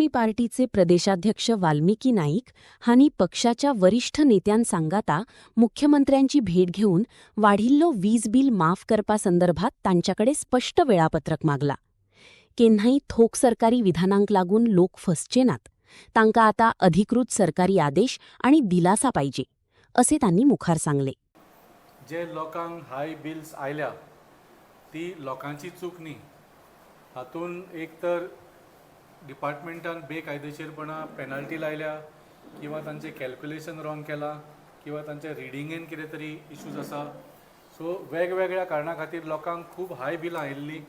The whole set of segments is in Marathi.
आदमी पार्टीचे प्रदेशाध्यक्ष वाल्मिकी नाईक हांनी पक्षाच्या वरिष्ठ नेत्यांसांगाता मुख्यमंत्र्यांची भेट घेऊन वाढिल्लो वीज बिल माफ करपा संदर्भात तांच्याकडे स्पष्ट वेळापत्रक मागला. केन्नाही ठोक सरकारी विधानांक लागून लोक फसचे नात, तांकां आता अधिकृत सरकारी आदेश आणि दिलासा पाहिजे असे त्यांनी मुखार सांगले. जे लोकांक हाय बिल्स आयल्या ती लोकांची चूक न्ही. हातून एक तर डिपार्टमेंटान बेकायदेशीरपणा पेनल्टी लायल्या किंवा तांचे कॅल्क्युलेशन रॉंग केला किंवा तांचे रिडिंगेन कितें तरी इश्यूज आसा. सो वेगवेगळ्या कारणां खातीर लोकांक खूब हाय बिलां आयिल्लीं.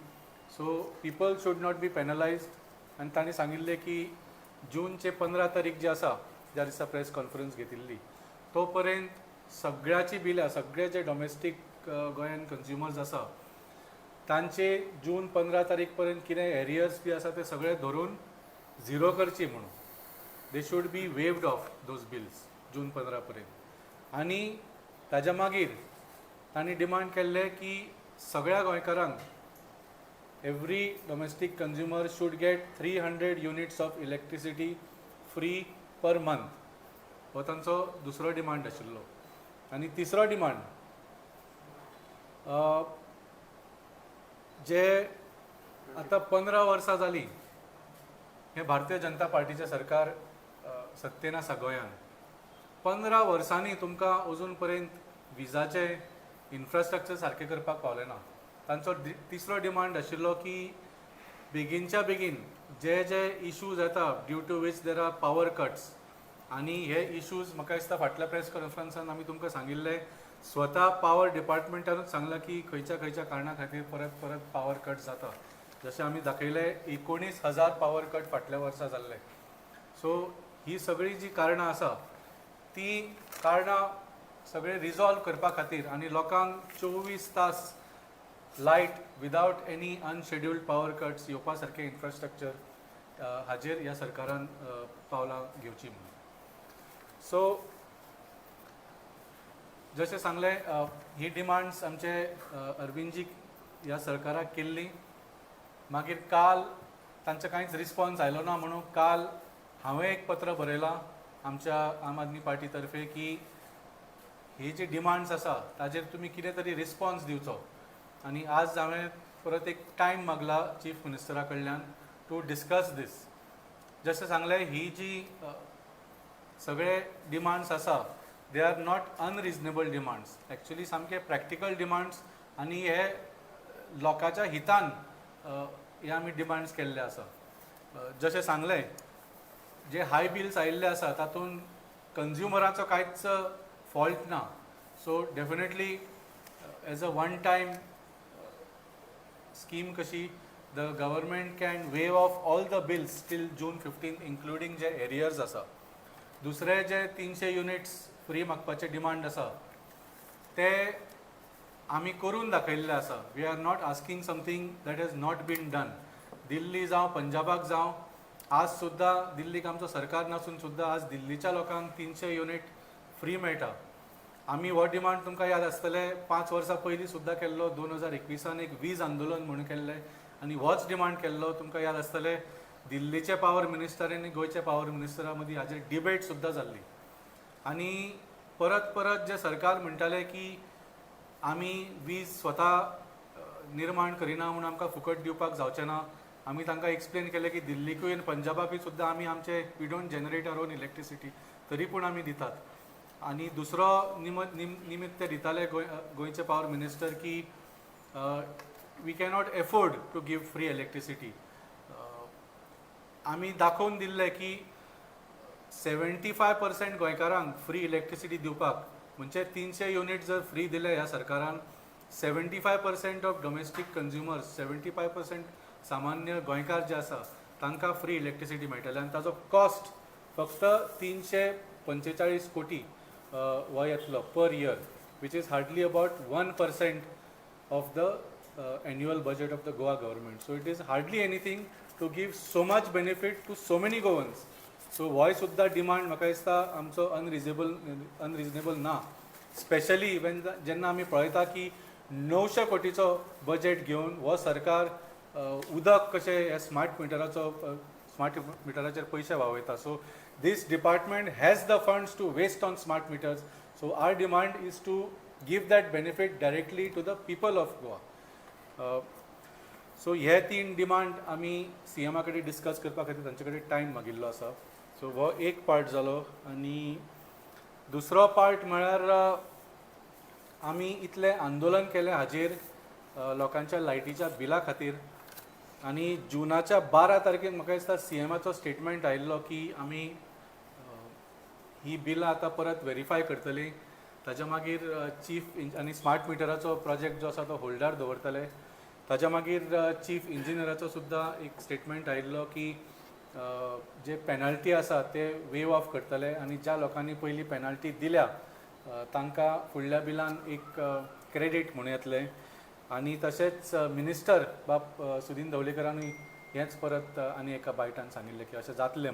So people should not be penalised. आनी तांणी सांगिल्लें की जूनचे 15 तारीख जी आसा, ज्या दिसा प्रेस कॉन्फरन्स घेतिल्ली, तो पर्यंत सगळ्याची बिलां, सगळे जे डॉमेस्टीक गोंयान कन्ज्युमर्स आसा तांचे जून 15 तारीख पर्यंत कितें एरियर्स बी आसा ते सगळे धरून झिरो करची म्हणून. They should be waived off those bills June 15 पर्यंत. आनी ताज्या मागीर तांणी डिमांड केल्लें की सगळ्या गोंयकारांक every domestic consumer should gate 300 units of electricity free per month. हो तांचो दुसरो डिमांड आशिल्लो. आनी तिसरो डिमांड जे आतां 15 वर्सां जालीं हे भारतीय जनता पार्टीचें सरकार सत्तेन आसा गोंयान. 15 वर्सांनी तुमकां अजून पर्यंत विजाचें इन्फ्रास्ट्रक्चर सारकें करपाक पावलें ना. तांचो तिसरो डिमांड आशिल्लो की बेगीनच्या बेगीन जे जे इश्यूज येता due to which there are power cuts, आनी हे इश्यूज म्हाका दिसता फाटल्या प्रेस कॉन्फरन्सान आमी तुमकां सांगिल्लें, स्वता पावर डिपार्टमेंटानूच सांगलां की खंयच्या खंयच्या कारणां खातीर परत परत पावर कट जाता. जशें आमी दाखयलें 19,000 पावर कट फाटल्या वर्सा जाल्ले. सो ही सगळी जी कारणां आसा ती कारणां सगळे रिजॉल्व करपा खातीर आनी लोकांक 24 तास light without any unscheduled power cuts येवपा सारकें इन्फ्रास्ट्रक्चर हाजेर ह्या सरकारान पावलां घेवची म्हणून. सो जशें सांगलें, ही डिमांड्स आमचे अरविंदजीक ह्या सरकाराक केल्ली. मागीर काल तांचो कांयच रिस्पॉन्स आयलो ना म्हणून काल हांवें एक पत्र बरयलां आमच्या आम आदमी पार्टी तर्फे की ही जी डिमांड्स आसा ताजेर तुमी कितें तरी रिस्पॉन्स दिवचो. आनी आज हांवें परत एक टायम मागला चीफ मिनिस्टरा कडल्यान टू डिस्कस दीस. जशें सांगलें, ही जी सगळे डिमांड्स आसा they are not unreasonable demands. Actually सामके प्रॅक्टिकल डिमांड्स आनी हे लोकांच्या हितान हे आमी डिमांड्स केल्ले आसा. जशें सांगलें, जे हाय बिल्स आयिल्ले आसा तातूंत कन्ज्युमराचो कांयच फॉल्ट ना. So definitely as a one time scheme कशी the government can waive off all the bills till June 15 including जे एरियर्स आसा. दुसरे जे 300 युनिट्स फ्री मागपाचे डिमांड आसा ते आमी करून दाखयल्ले आसा. We are not asking something that has not been done. Delhi जावं पंजाबाक जावं, आज सुद्दां दिल्लीक आमचो सरकार नासून सुद्दां आज दिल्लीच्या लोकांक 300 युनिट फ्री मेळटा. आमी हो डिमांड तुमकां याद आसतलें 5 वर्सां पयलीं सुद्दां केल्लो. 2021 एक वीज आंदोलन म्हणून केल्लें आनी होच डिमांड केल्लो. तुमकां याद आसतलें दिल्लीचे पावर मिनिस्टर आनी गोंयच्या पावर मिनिस्टरा मदीं हाजेर डिबेट सुद्दां जाल्ली. आनी परत परत जे सरकार म्हणटाले की आमी वीज स्वता निर्माण करिना म्हणून आमकां फुकट दिवपाक जावचें ना. आमी तांकां एक्सप्लेन केलें की दिल्लीकूय आनी पंजाबाकूय सुद्दां आमी आमचे we don't generate our own electricity, तरी पूण आमी दितात. आनी दुसरो निमित्त ते दिताले गोंयचे पावर मिनिस्टर की we cannot afford to give free electricity. आमी दाखोवन दिल्लें की 75% गोंयकारांक फ्री इलेक्ट्रिसिटी दिवपाक, म्हणजे 300 युनिट जर फ्री दिले ह्या सरकारान, 75% ऑफ डॉमेस्टीक कन्ज्युमर्स, 75% सामान्य गोंयकार जे आसा तांकां फ्री इलेक्ट्रिसिटी मेळटली. आनी ताजो कॉस्ट फक्त 345 कोटी हो येतलो per year, which is hardly about 1% of the annual budget of the Goa government. So it is hardly anything to give so much benefit to so many Goans. So हो सुद्दां डिमांड म्हाका दिसता आमचो अनरिजनेबल ना. स्पेशली जेन्ना आमी पळयता की 900 कोटीचो बजेट घेवन हो सरकार उदक कशें हे स्मार्ट मिटराचो स्मार्ट मिटराचेर पयशे वावयता. So this department has the funds to waste on smart meters. So our demand is to give that benefit directly to the people of Goa. So हे 3 डिमांड आमी CMA कडेन डिस्कस करपा खातीर तांचे कडेन टायम मागिल्लो आसा. सो हो एक पार्ट जालो. आनी दुसरो पार्ट म्हळ्यार आमी इतलें आंदोलन केलें हाजेर लोकांच्या लायटीच्या बिला खातीर. आनी जुनाच्या 12 तारखेक म्हाका दिसता CMAचो स्टेटमेंट आयिल्लो की आमी ही बिलां आतां परत व्हेरीफाय करतली. ताच्या मागीर चीफ आनी स्मार्ट मिटराचो प्रोजेक्ट जो आसा तो होल्डार दवरतले. ताच्या मागीर चीफ इंजिनियराचो सुद्दां एक स्टेटमेंट आयिल्लो की जे पेनल्टी आसा ते वेव ऑफ करतले आनी ज्या लोकांनी पयलीं पेनल्टी दिल्या तांकां फुडल्या बिलान एक क्रेडीट म्हणून येतले. आनी तशेंच मिनिस्टर बाब सुदीन ढवळीकरांनी हेंच परत आनी एका बायटान सांगिल्लें की अशें जातलें.